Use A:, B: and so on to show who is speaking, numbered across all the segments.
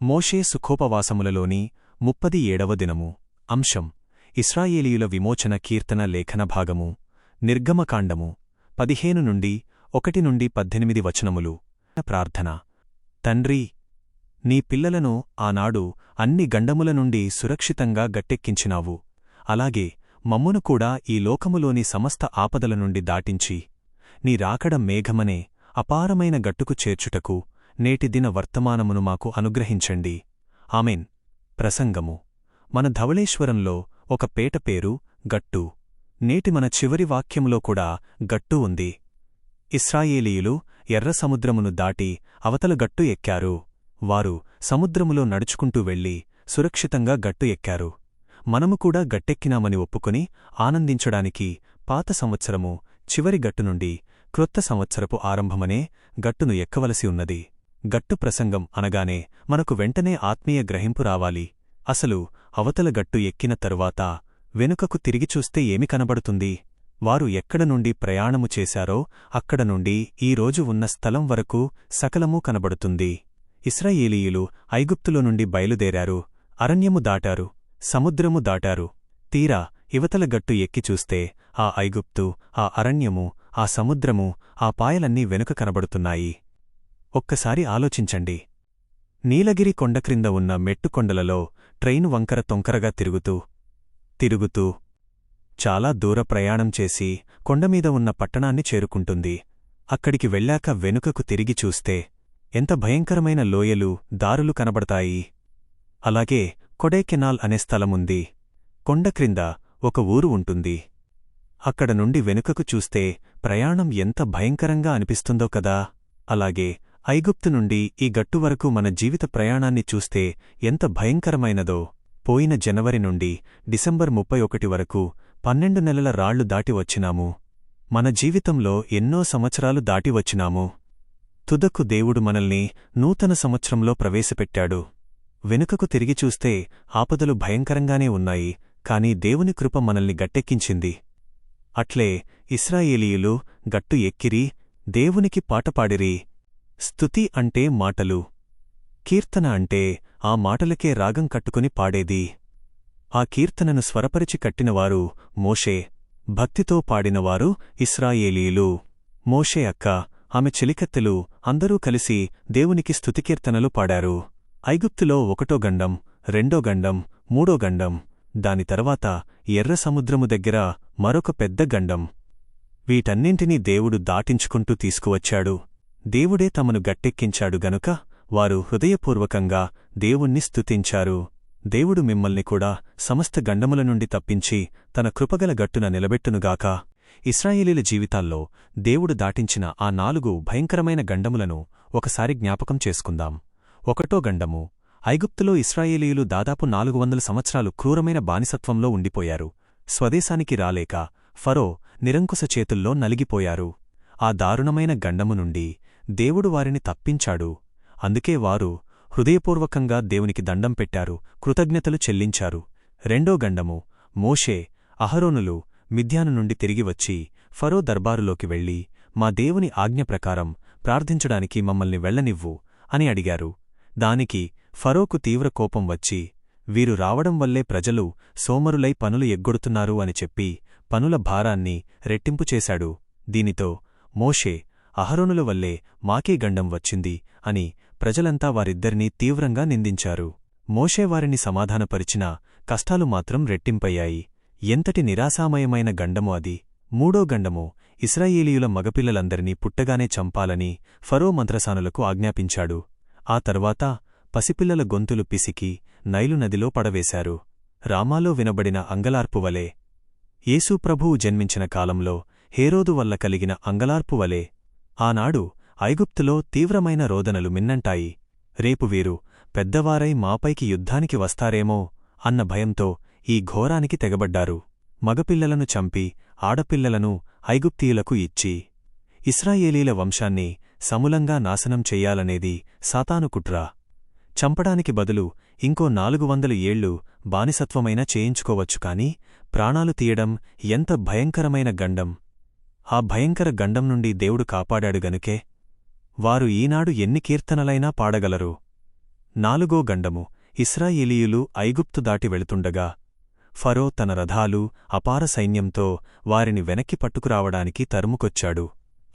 A: మోషే సుఖోపవాసములలోని 37వ దినము అంశం ఇశ్రాయేలీయుల విమోచన కీర్తన లేఖన భాగము నిర్గమకాండము 15 నుండి 1 నుండి 18 వచనములు. ప్రార్థన. తండ్రీ, నీ పిల్లలను ఆనాడు అన్ని గండముల నుండి సురక్షితంగా గట్టెక్కించినావు. అలాగే మమ్మును కూడా ఈ లోకములోని సమస్త ఆపదల నుండి దాటించి నీ రాకడ మేఘమనే అపారమైన గట్టుకు చేర్చుటకు నేటిదిన వర్తమానమును మాకు అనుగ్రహించండి. ఆమెన్. ప్రసంగము. మన ధవళేశ్వరంలో ఒక పేట పేరు గట్టు. నేటి మన చివరి వాక్యములో కూడా గట్టు ఉంది. ఇశ్రాయేలీయులు ఎర్ర సముద్రమును దాటి అవతల గట్టు ఎక్కారు. వారు సముద్రములో నడుచుకుంటూ వెళ్లి సురక్షితంగా గట్టు ఎక్కారు. మనము కూడా గట్టెక్కినామని ఒప్పుకొని ఆనందించడానికి పాత సంవత్సరము చివరి గట్టు నుండి క్రొత్త సంవత్సరపు ఆరంభమనే గట్టును ఎక్కవలసి ఉన్నది. గట్టు ప్రసంగం అనగానే మనకు వెంటనే ఆత్మీయ గ్రహింపు రావాలి. అసలు అవతల గట్టు ఎక్కిన తరువాత వెనుకకు తిరిగి చూస్తే ఏమి కనబడుతుంది? వారు ఎక్కడ నుండి ప్రయాణము చేశారో అక్కడ నుండి ఈ రోజు ఉన్న స్థలం వరకు సకలమూ కనబడుతుంది. ఇశ్రాయేలీయులు ఐగుప్తులో నుండి బయలుదేరారు, అరణ్యము దాటారు, సముద్రము దాటారు. తీరా ఇవతల గట్టు ఎక్కి చూస్తే ఆ ఐగుప్తు, ఆ అరణ్యము, ఆ సముద్రము, ఆ పాయలన్నీ వెనుక కనబడుతున్నాయి. ఒక్కసారి ఆలోచించండి. నీలగిరి కొండక్రింద ఉన్న మెట్టుకొండలలో ట్రైను వంకర తొంకరగా తిరుగుతూ చాలా దూర ప్రయాణం చేసి కొండమీద ఉన్న పట్టణాన్ని చేరుకుంటుంది. అక్కడికి వెళ్ళాక వెనుకకు తిరిగి చూస్తే ఎంత భయంకరమైన లోయలు, దారులు కనబడతాయి. అలాగే కొడైకెనాల్ అనే స్థలముంది. కొండక్రింద ఒక ఊరు ఉంటుంది. అక్కడ నుండి వెనుకకు చూస్తే ప్రయాణం ఎంత భయంకరంగా అనిపిస్తుందో కదా. అలాగే ఐగుప్తు నుండి ఈ గట్టు వరకు మన జీవిత ప్రయాణాన్ని చూస్తే ఎంత భయంకరమైనదో. పోయిన జనవరి నుండి డిసెంబర్ 31 వరకు 12 నెలల రాళ్లు దాటి వచ్చినాము. మన జీవితంలో ఎన్నో సంవత్సరాలు దాటి వచ్చినాము. తుదకు దేవుడు మనల్ని నూతన సంవత్సరంలో ప్రవేశపెట్టాడు. వెనుకకు తిరిగి చూస్తే ఆపదలు భయంకరంగానే ఉన్నాయి, కాని దేవుని కృప మనల్ని గట్టెక్కించింది. అట్లే ఇశ్రాయేలీయులు గట్టు ఎక్కిరి, దేవునికి పాటపాడిరి. స్తుతి అంటే మాటలు, కీర్తన అంటే ఆ మాటలకే రాగం కట్టుకుని పాడేది. ఆ కీర్తనను స్వరపరిచి కట్టినవారు మోషే, భక్తితో పాడినవారు ఇశ్రాయేలీయులు. మోషే అక్క, ఆమె చెలికత్తెలు అందరూ కలిసి దేవునికి స్తుతికీర్తనలు పాడారు. ఐగుప్తులో 1వ గండం, 2వ గండం, 3వ గండం, దాని తర్వాత ఎర్ర సముద్రము దగ్గర మరొక పెద్ద గండం. వీటన్నింటినీ దేవుడు దాటించుకుంటూ తీసుకువచ్చాడు. దేవుడే తమను గట్టెక్కించాడు గనుక వారు హృదయపూర్వకంగా దేవుణ్ణి స్తుతించారు. దేవుడు మిమ్మల్ని కూడా సమస్త గండముల నుండి తప్పించి తన కృపగల గట్టున నిలబెట్టునుగాక. ఇశ్రాయేలీల జీవితాల్లో దేవుడు దాటించిన ఆ 4 భయంకరమైన గండములను ఒకసారి జ్ఞాపకం చేసుకుందాం. 1వ గండము. ఐగుప్తులో ఇశ్రాయేలీయులు దాదాపు 400 సంవత్సరాలు క్రూరమైన బానిసత్వంలో ఉండిపోయారు. స్వదేశానికి రాలేక ఫరో నిరంకుశ చేతుల్లో నలిగిపోయారు. ఆ దారుణమైన గండము నుండి దేవుడు వారిని తప్పించాడు. అందుకే వారు హృదయపూర్వకంగా దేవునికి దండం పెట్టారు, కృతజ్ఞతలు చెల్లించారు. 2వ గండము. మోషే, అహరోనులు మిద్యాను నుండి తిరిగి వచ్చి ఫరో దర్బారులోకి వెళ్లి మా దేవుని ఆజ్ఞ ప్రకారం ప్రార్థించడానికి మమ్మల్ని వెళ్లనివ్వు అని అడిగారు. దానికి ఫరోకు తీవ్ర కోపం వచ్చి వీరు రావడం వల్లే ప్రజలు సోమరులై పనులు ఎగ్గొడుతున్నారు అని చెప్పి పనుల భారాన్ని రెట్టింపు చేశాడు. దీనితో మోషే, అహరోనుల వల్లే మాకే గండం వచ్చింది అని ప్రజలంతా వారిద్దరినీ తీవ్రంగా నిందించారు. మోషే వారిని సమాధానపరిచినా కష్టాలు మాత్రం రెట్టింపయ్యాయి. ఎంతటి నిరాశామయమైన గండము అది. 3వ గండము. ఇశ్రాయేలీయుల మగపిల్లలందరినీ పుట్టగానే చంపాలని ఫరో మంత్రసానులకు ఆజ్ఞాపించాడు. ఆ తర్వాత పసిపిల్లల గొంతులు పిసికి నైలు నదిలో పడవేశారు. రామాలో వినబడిన అంగలార్పువలే, యేసు ప్రభువు జన్మించిన కాలంలో హేరోదు వల్ల కలిగిన అంగలార్పువలే ఆనాడు ఐగుప్తులో తీవ్రమైన రోదనలు మిన్నంటాయి. రేపు వీరు పెద్దవారై మాపైకి యుద్ధానికి వస్తారేమో అన్న భయంతో ఈ ఘోరానికి తెగబడ్డారు. మగపిల్లలను చంపి ఆడపిల్లలను ఐగుప్తీయులకు ఇచ్చి ఇశ్రాయేలీల వంశాన్ని సమూలంగా నాశనం చెయ్యాలనేది సాతాను కుట్ర. చంపడానికి బదులు ఇంకో 400 ఏళ్లు బానిసత్వమైనా చేయించుకోవచ్చు కాని ప్రాణాలు తీయడం ఎంత భయంకరమైన గండం. ఆ భయంకర గండం నుండి దేవుడు కాపాడాడు గనుకే వారు ఈనాడు ఎన్ని కీర్తనలైనా పాడగలరు. నాలుగో గండము ఇశ్రాయేలీయులు ఐగుప్తు దాటి వెళుతుండగా ఫరో తన రథాలు అపార సైన్యంతో వారిని వెనక్కి పట్టుకురావడానికి తరుముకొచ్చాడు.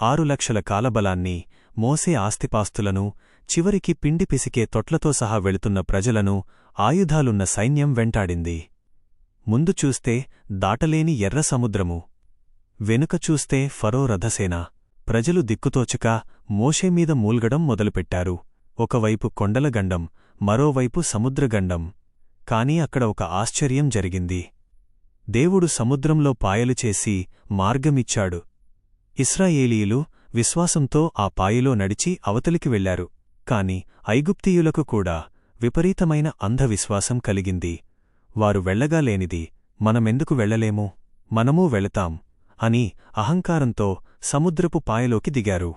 A: 6,00,000 కాలబలాన్ని, మోసే ఆస్తిపాస్తులను, చివరికి పిండి పిసికే తొట్లతో సహా వెళుతున్న ప్రజలను ఆయుధాలున్న సైన్యం వెంటాడింది. ముందు చూస్తే దాటలేని ఎర్ర సముద్రము, వెనుక చూస్తే ఫరో రథసేన. ప్రజలు దిక్కుతోచక మోషేమీద మూల్గడం మొదలుపెట్టారు. ఒకవైపు కొండలగండం, మరోవైపు సముద్రగండం. కాని అక్కడ ఒక ఆశ్చర్యం జరిగింది. దేవుడు సముద్రంలో పాయలు చేసి మార్గమిచ్చాడు. ఇశ్రాయేలీయులు విశ్వాసంతో ఆ పాయలో నడిచి అవతలికి వెళ్లారు. కాని ఐగుప్తీయులకు కూడా విపరీతమైన అంధవిశ్వాసం కలిగింది. వారు వెళ్లగాలేనిది మనమెందుకు వెళ్లలేము, మనమూ వెళతాం అని అహంకారంతో సముద్రపు పాయలోకి దిగారు.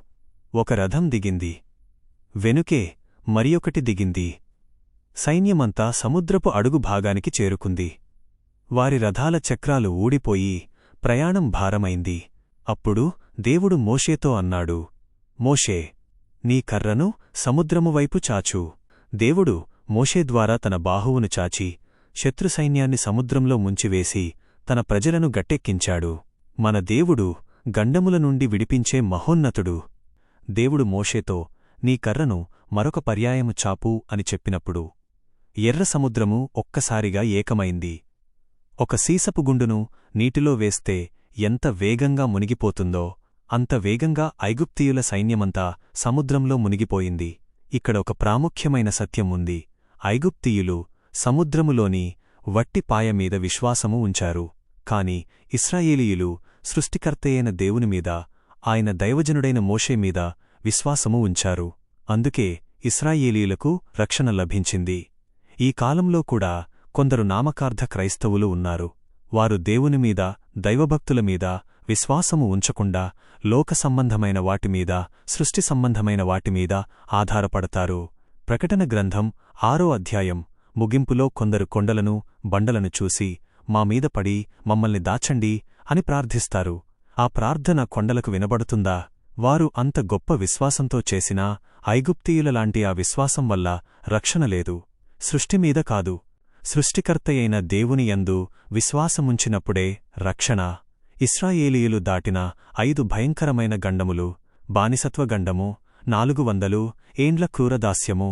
A: ఒక రథం దిగింది, వెనుకే మరియొకటి దిగింది. సైన్యమంతా సముద్రపు అడుగు భాగానికి చేరుకుంది. వారి రథాల చక్రాలు ఊడిపోయి ప్రయాణం భారమైంది. అప్పుడు దేవుడు మోషేతో అన్నాడు, మోషే, నీ కర్రను సముద్రమువైపు చాచు. దేవుడు మోషే ద్వారా తన బాహువును చాచి శత్రుసైన్యాన్ని సముద్రంలో ముంచివేసి తన ప్రజలను గట్టెక్కించాడు. మన దేవుడు గండముల నుండి విడిపించే మహోన్నతుడు. దేవుడు మోషేతో నీ కర్రను మరొక పర్యాయము చాపు అని చెప్పినప్పుడు ఎర్ర సముద్రము ఒక్కసారిగా ఏకమైంది. ఒక సీసపు గుండును నీటిలో వేస్తే ఎంత వేగంగా మునిగిపోతుందో అంత వేగంగా ఐగుప్తీయుల సైన్యమంతా సముద్రంలో మునిగిపోయింది. ఇక్కడ ఒక ప్రాముఖ్యమైన సత్యం ఉంది. ఐగుప్తీయులు సముద్రములోని వట్టి పాయమీద విశ్వాసము ఉంచారు. కాని ఇశ్రాయేలీయులు సృష్టికర్తయైన దేవునిమీద, ఆయన దైవజనుడైన మోషేమీద విశ్వాసము ఉంచారు. అందుకే ఇశ్రాయేలీయులకు రక్షణ లభించింది. ఈ కాలంలో కూడా కొందరు నామకార్థ క్రైస్తవులు ఉన్నారు. వారు దేవునిమీద, దైవభక్తులమీద విశ్వాసము ఉంచకుండా లోక సంబంధమైన వాటిమీద, సృష్టి సంబంధమైన వాటిమీద ఆధారపడతారు. ప్రకటన గ్రంథం 6వ అధ్యాయం ముగింపులో కొందరు కొండలను, బండలను చూసి మామీద పడి మమ్మల్ని దాచండి అని ప్రార్థిస్తారు. ఆ ప్రార్థన కొండలకు వినబడుతుందా? వారు అంత గొప్ప విశ్వాసంతో చేసినా ఐగుప్తీయులలాంటి ఆ విశ్వాసం వల్ల రక్షణ లేదు. సృష్టిమీద కాదు, సృష్టికర్తయైన దేవుని యందు విశ్వాసముంచినప్పుడే రక్షణ. ఇశ్రాయేలీయులు దాటిన 5 భయంకరమైన గండములు: బానిసత్వ గండము, 400 ఏండ్ల క్రూరదాస్యము,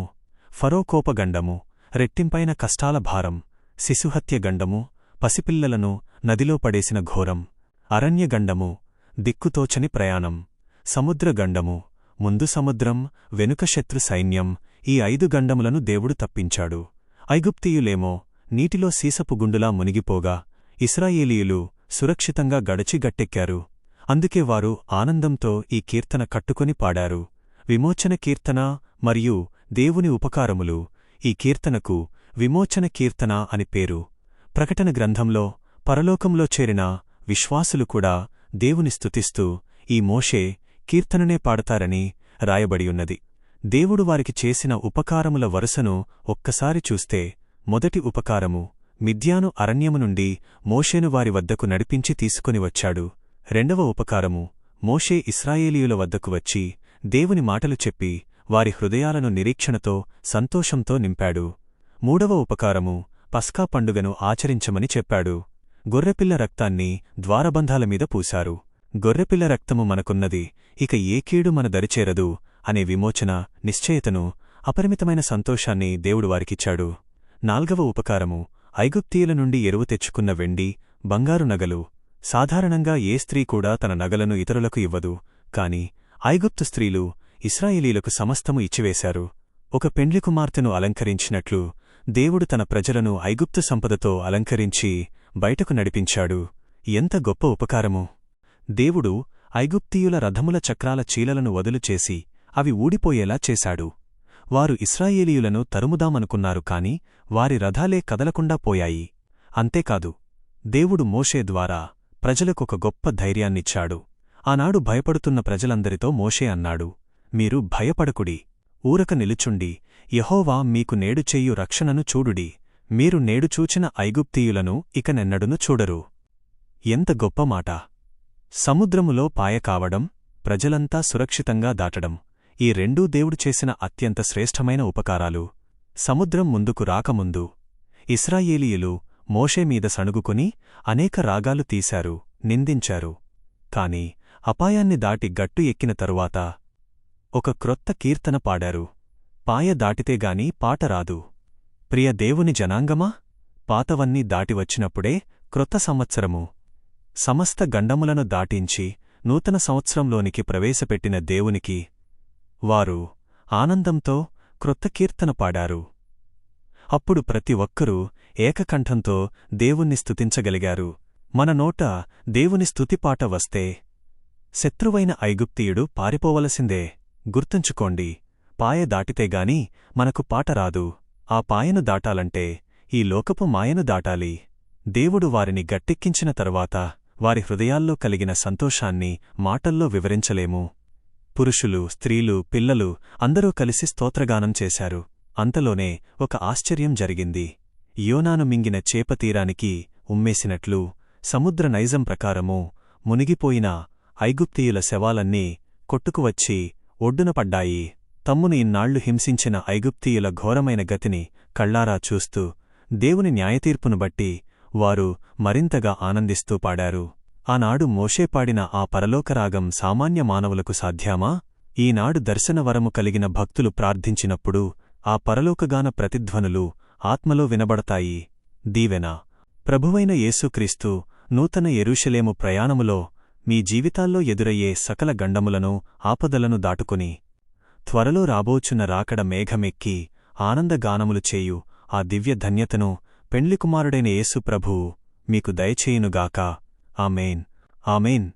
A: ఫరో కోపగండము, రెట్టింపైన కష్టాల భారం, శిశుహత్య గండము, పసిపిల్లలను నదిలో పడేసిన ఘోరం, అరణ్యగండము, దిక్కుతోచని ప్రయాణం, సముద్రగండము, ముందు సముద్రం, వెనుక శత్రు సైన్యం. ఈ 5 గండములను దేవుడు తప్పించాడు. ఐగుప్తీయులేమో నీటిలో సీసపు గుండులా మునిగిపోగా ఇశ్రాయేలీయులు సురక్షితంగా గడచి గట్టెక్కారు. అందుకే వారు ఆనందంతో ఈ కీర్తన కట్టుకొని పాడారు. విమోచన కీర్తన మరియు దేవుని ఉపకారములు. ఈ కీర్తనకు విమోచన కీర్తన అని పేరు. ప్రకటన గ్రంథంలో పరలోకంలో చేరిన విశ్వాసులు కూడా దేవుని స్తుతిస్తూ ఈ మోషే కీర్తననే పాడతారని రాయబడియున్నది. దేవుడు వారికి చేసిన ఉపకారముల వరుసను ఒక్కసారి చూస్తే, మొదటి ఉపకారము, మిద్యాను అరణ్యము నుండి మోషేను వారి వద్దకు నడిపించి తీసుకొని వచ్చాడు. రెండవ ఉపకారము, మోషే ఇశ్రాయేలీయుల వద్దకు వచ్చి దేవుని మాటలు చెప్పి వారి హృదయాలను నిరీక్షణతో, సంతోషంతో నింపాడు. మూడవ ఉపకారము, పస్కా పండుగను ఆచరించమని చెప్పాడు. గొర్రెపిల్ల రక్తాన్ని ద్వారబంధాలమీద పూశారు. గొర్రెపిల్ల రక్తము మనకున్నది, ఇక ఏ కీడు మన దరిచేరదు అనే విమోచన నిశ్చయతను, అపరిమితమైన సంతోషాన్ని దేవుడు వారికిచ్చాడు. నాల్గవ ఉపకారము, ఐగుప్తీయుల నుండి ఎరువు తెచ్చుకున్న వెండి, బంగారు నగలు. సాధారణంగా ఏ స్త్రీ కూడా తన నగలను ఇతరులకు ఇవ్వదు. కాని ఐగుప్తు స్త్రీలు ఇశ్రాయేలీలకు సమస్తము ఇచ్చివేశారు. ఒక పెండ్లి కుమార్తెను అలంకరించినట్లు దేవుడు తన ప్రజలను ఐగుప్తు సంపదతో అలంకరించి బయటకు నడిపించాడు. ఎంత గొప్ప ఉపకారము! దేవుడు ఐగుప్తీయుల రథముల చక్రాల చీలలను వదులుచేసి అవి ఊడిపోయేలా చేశాడు. వారు ఇశ్రాయేలీయులను తరుముదామనుకున్నారు కాని వారి రథాలే కదలకుండా పోయాయి. అంతేకాదు, దేవుడు మోషే ద్వారా ప్రజలకొక గొప్ప ధైర్యాన్నిచ్చాడు. ఆనాడు భయపడుతున్న ప్రజలందరితో మోషే అన్నాడు, మీరు భయపడకుడి, ఊరక నిలుచుండి, యెహోవా మీకు నేడు చెయ్యు రక్షణను చూడుడి. మీరు నేడు చూచిన ఐగుప్తీయులను ఇకనెన్నడును చూడరు. ఎంత గొప్ప మాట! సముద్రములో పాయ కావడం, ప్రజలంతా సురక్షితంగా దాటడం, ఈ రెండూ దేవుడు చేసిన అత్యంత శ్రేష్టమైన ఉపకారాలు. సముద్రం ముందుకు రాకముందు ఇశ్రాయేలీయులు మోషేమీద సణుగుకుని అనేక రాగాలు తీశారు, నిందించారు. కాని అపాయాన్ని దాటి గట్టు ఎక్కిన తరువాత ఒక క్రొత్త కీర్తన పాడారు. పాయ దాటితేగాని పాట రాదు. ప్రియ దేవుని జనాంగమా, పాతవన్నీ దాటివచ్చినప్పుడే క్రొత్త సంవత్సరము. సమస్త గండములను దాటించి నూతన సంవత్సరంలోనికి ప్రవేశపెట్టిన దేవునికి వారు ఆనందంతో క్రొత్త కీర్తన పాడారు. అప్పుడు ప్రతి ఒక్కరూ ఏకకంఠంతో దేవుణ్ణి స్తుతించగలిగారు. మన నోట దేవుని స్తుతిపాట వస్తే శత్రువైన ఐగుప్తీయుడు పారిపోవలసిందే. గుర్తుంచుకోండి, పాయ దాటితేగాని మనకు పాట రాదు. ఆ పాయను దాటాలంటే ఈ లోకపు మాయను దాటాలి. దేవుడు వారిని గట్టెక్కించిన తరువాత వారి హృదయాల్లో కలిగిన సంతోషాన్ని మాటల్లో వివరించలేము. పురుషులు, స్త్రీలు, పిల్లలు అందరూ కలిసి స్తోత్రగానం చేశారు. అంతలోనే ఒక ఆశ్చర్యం జరిగింది. యోనాను మింగిన చేప తీరానికి ఉమ్మేసినట్లు సముద్ర నైజం ప్రకారము మునిగిపోయిన ఐగుప్తీయుల శవాలన్నీ కొట్టుకువచ్చి ఒడ్డున పడ్డాయి. తమ్మును ఇన్నాళ్లు హింసించిన ఐగుప్తీయుల ఘోరమైన గతిని కళ్లారా చూస్తూ దేవుని న్యాయతీర్పును బట్టి వారు మరింతగా ఆనందిస్తూ పాడారు. ఆనాడు మోషే పాడిన ఆ పరలోకరాగం సామాన్య మానవులకు సాధ్యామా? ఈనాడు దర్శనవరము కలిగిన భక్తులు ప్రార్థించినప్పుడు ఆ పరలోకగాన ప్రతిధ్వనులు ఆత్మలో వినబడతాయి. దీవెన. ప్రభువైన యేసుక్రీస్తు నూతన యెరూషలేము ప్రయాణములో మీ జీవితాల్లో ఎదురయ్యే సకల గండములను, ఆపదలను దాటుకుని త్వరలో రాబోచున్న రాకడ మేఘమెక్కి ఆనందగానములు చేయు ఆ దివ్య ధన్యతను పెండ్లికుమారుడైన యేసు ప్రభువు మీకు దయచేయునుగాక. ఆమేన్. ఆమేన్.